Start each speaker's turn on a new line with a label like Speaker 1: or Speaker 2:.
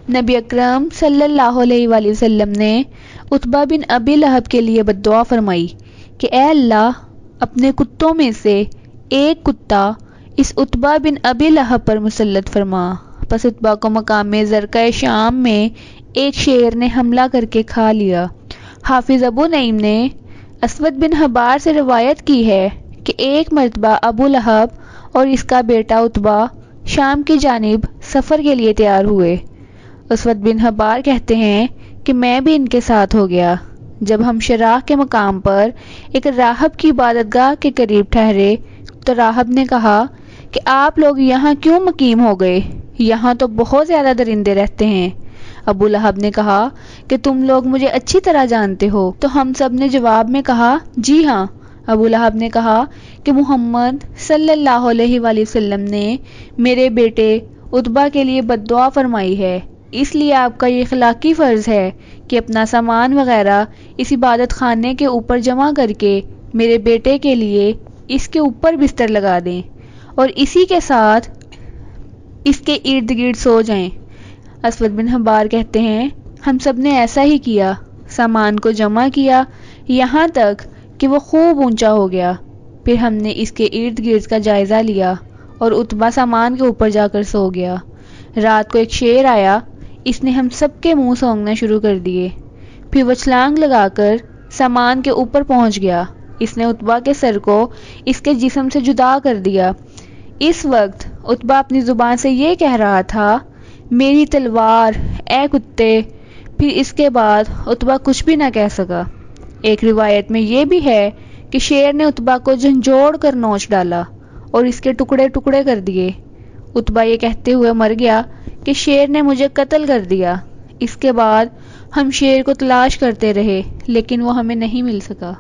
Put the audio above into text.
Speaker 1: نبی اکرم صلی اللہ علیہ وآلہ وسلم نے عتبہ بن ابی لہب کے لیے بد دعا فرمائی کہ اے اللہ اپنے کتوں میں سے ایک کتا اس عتبہ بن ابی لہب پر مسلط فرما۔ پس عتبہ کو مقام زرقہ شام میں ایک شیر نے حملہ کر کے کھا لیا۔ حافظ ابو نعیم نے اسود بن حبار سے روایت کی ہے کہ ایک مرتبہ ابو لہب اور اس کا بیٹا عتبہ شام کی جانب سفر کے لیے تیار ہوئے۔ اسود بن حبار کہتے ہیں کہ میں بھی ان کے ساتھ ہو گیا۔ جب ہم شراح کے مقام پر ایک راہب کی عبادت گاہ کے قریب ٹھہرے تو راہب نے کہا کہ آپ لوگ یہاں کیوں مقیم ہو گئے؟ یہاں تو بہت زیادہ درندے رہتے ہیں۔ ابو لہب نے کہا کہ تم لوگ مجھے اچھی طرح جانتے ہو؟ تو ہم سب نے جواب میں کہا جی ہاں۔ ابو لہب نے کہا کہ محمد صلی اللہ علیہ وآلہ وسلم نے میرے بیٹے عتبہ کے لیے بد دعا فرمائی ہے، اس لیے آپ کا یہ اخلاقی فرض ہے کہ اپنا سامان وغیرہ اس عبادت خانے کے اوپر جمع کر کے میرے بیٹے کے لیے اس کے اوپر بستر لگا دیں اور اسی کے ساتھ اس کے ارد گرد سو جائیں۔ اسود بن حبار کہتے ہیں ہم سب نے ایسا ہی کیا، سامان کو جمع کیا یہاں تک کہ وہ خوب اونچا ہو گیا، پھر ہم نے اس کے ارد گرد کا جائزہ لیا اور عتبہ سامان کے اوپر جا کر سو گیا۔ رات کو ایک شیر آیا، اس نے ہم سب کے منہ سونگنا شروع کر دیے، پھر وہ چھلانگ لگا کر سامان کے اوپر پہنچ گیا، اس نے عتبہ کے سر کو اس کے جسم سے جدا کر دیا۔ اس وقت عتبہ اپنی زبان سے یہ کہہ رہا تھا میری تلوار اے کتے، پھر اس کے بعد عتبہ کچھ بھی نہ کہہ سکا۔ ایک روایت میں یہ بھی ہے کہ شیر نے عتبہ کو جھنجھوڑ کر نوچ ڈالا اور اس کے ٹکڑے ٹکڑے کر دیے۔ عتبہ یہ کہتے ہوئے مر گیا کہ شیر نے مجھے قتل کر دیا۔ اس کے بعد ہم شیر کو تلاش کرتے رہے لیکن وہ ہمیں نہیں مل سکا۔